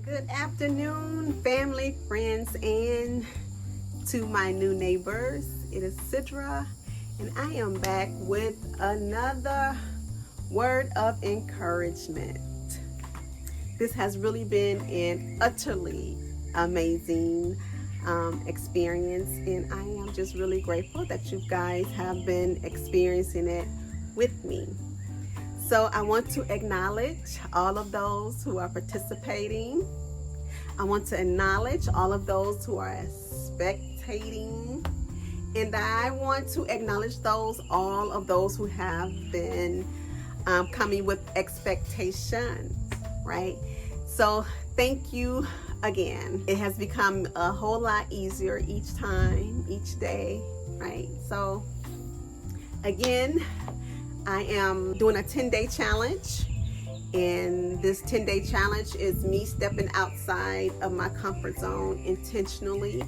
Good afternoon, family, friends, and to my new neighbors. It is Sidra, and I am back with another word of encouragement. This has really been an utterly amazing experience, and I am just really grateful that you guys have been experiencing it with me. So I want to acknowledge all of those who are participating. I want to acknowledge all of those who are spectating. And I want to acknowledge all of those who have been coming with expectations, right? So thank you again. It has become a whole lot easier each time, each day, right? So again, I am doing a 10-day challenge, and this 10-day challenge is me stepping outside of my comfort zone intentionally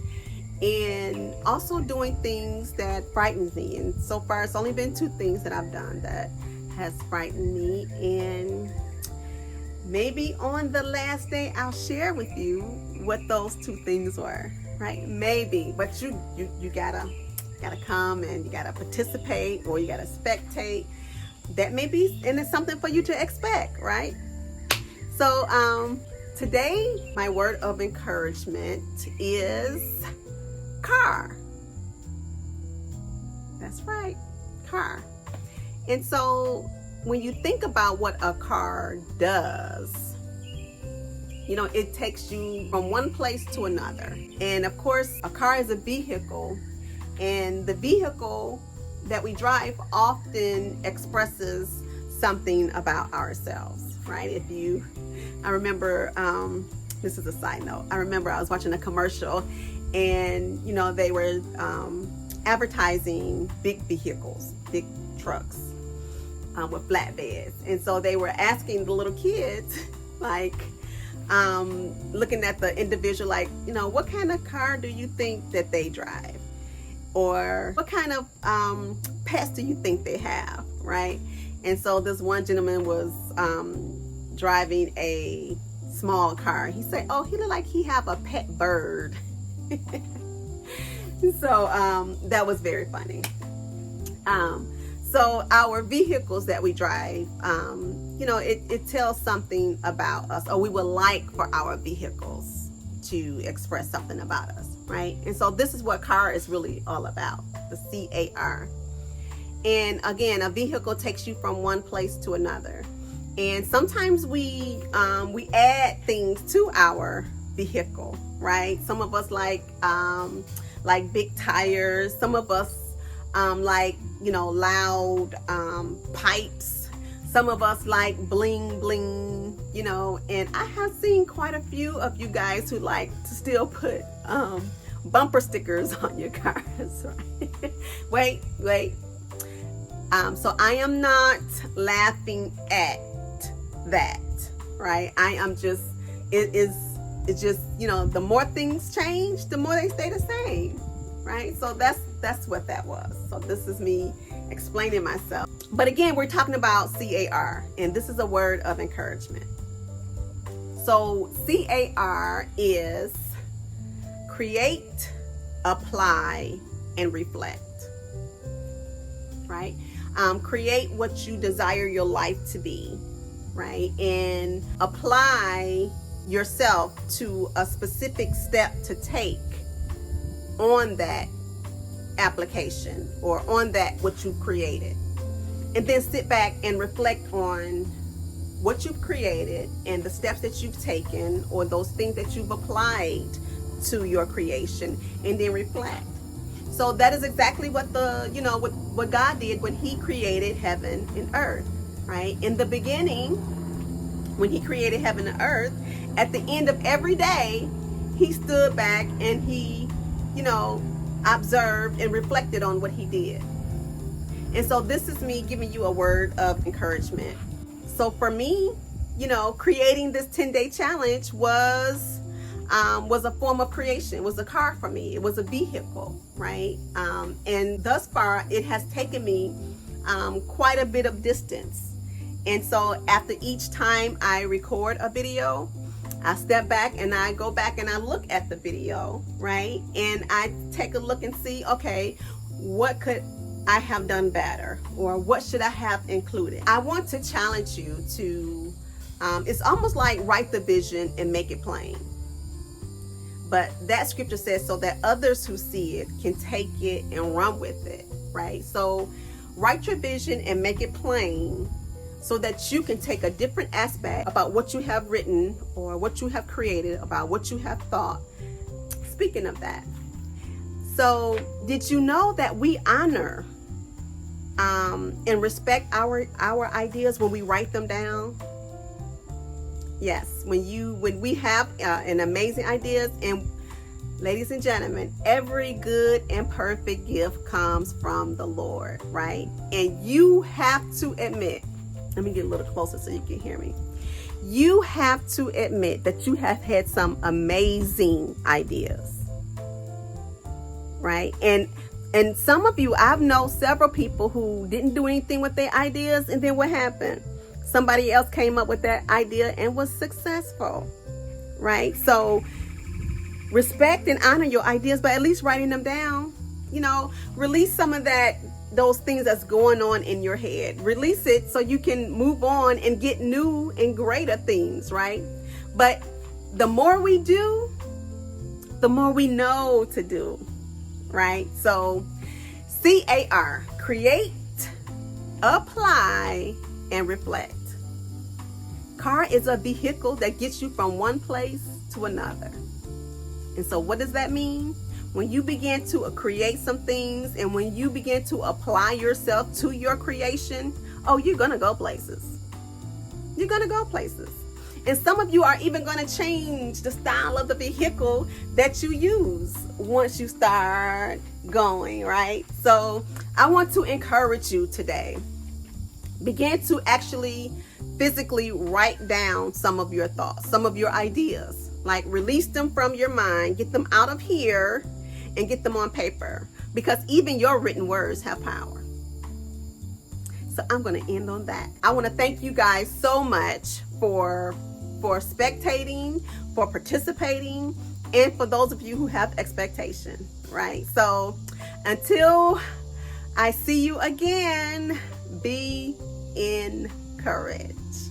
and also doing things that frighten me. And so far it's only been 2 things that I've done that has frightened me, and maybe on the last day I'll share with you what those 2 things were, right? Maybe, but you gotta come and you gotta participate, or you gotta spectate. That may be, and it's something for you to expect, right? So today my word of encouragement is C.A.R. That's right, C.A.R. And so when you think about what a car does, you know, it takes you from one place to another. And of course, a car is a vehicle, and the vehicle that we drive often expresses something about ourselves, right? I remember, this is a side note, I remember I was watching a commercial, and you know, they were advertising big vehicles, big trucks with flatbeds. And so they were asking the little kids, like, looking at the individual, like, you know, what kind of car do you think that they drive? Or what kind of pets do you think they have, right? And so this one gentleman was driving a small car. He said, oh, he looked like he have a pet bird. So that was very funny. So our vehicles that we drive, you know, it tells something about us, or we would like for our vehicles to express something about us, right? And so this is what C.A.R. is really all about, the C.A.R. And again, a vehicle takes you from one place to another. And sometimes we add things to our vehicle, right? Some of us like big tires. Some of us like, you know, loud pipes. Some of us like bling bling, you know, and I have seen quite a few of you guys who like to still put bumper stickers on your cars, right? wait. So I am not laughing at that, right? I am just, it's just, you know, the more things change, the more they stay the same, right? So that's what that was. So this is me explaining myself. But again, we're talking about C.A.R., and this is a word of encouragement. So C.A.R. is create, apply, and reflect, right? Create what you desire your life to be, right? And apply yourself to a specific step to take on that application, or on that what you've created. And then sit back and reflect on what you've created and the steps that you've taken, or those things that you've applied to your creation, and then reflect. So that is exactly what what God did when he created heaven and earth, right? In the beginning, when he created heaven and earth, at the end of every day, he stood back and he, you know, observed and reflected on what he did. And so this is me giving you a word of encouragement. So for me, you know, creating this 10-day challenge was a form of creation. It was a car for me. It was a vehicle, right? And thus far, it has taken me quite a bit of distance. And so after each time I record a video, I step back and I go back and I look at the video, right? And I take a look and see, okay, what could I have done better, or what should I have included? I want to challenge you to, it's almost like write the vision and make it plain. But that scripture says so that others who see it can take it and run with it, right? So write your vision and make it plain so that you can take a different aspect about what you have written or what you have created, about what you have thought. Speaking of that, so did you know that we honor and respect our ideas when we write them down? Yes, when we have an amazing ideas, and ladies and gentlemen, every good and perfect gift comes from the Lord, right? And you have to admit, let me get a little closer so you can hear me. You have to admit that you have had some amazing ideas, right? And some of you, I've known several people who didn't do anything with their ideas, and then what happened? Somebody else came up with that idea and was successful, right? So respect and honor your ideas, but at least writing them down. You know, release some of those things that's going on in your head. Release it so you can move on and get new and greater things, right? But the more we do, the more we know to do, right? So C.A.R, create, apply, and reflect. Car is a vehicle that gets you from one place to another. And so what does that mean? When you begin to create some things, and when you begin to apply yourself to your creation, oh, you're going to go places. You're going to go places. And some of you are even going to change the style of the vehicle that you use once you start going, right? So I want to encourage you today. Begin to actually physically write down some of your thoughts, some of your ideas. Like, release them from your mind, get them out of here, and get them on paper, because even your written words have power. So I'm going to end on that. I want to thank you guys so much for spectating, for participating, and for those of you who have expectation, right? So until I see you again, be encouraged.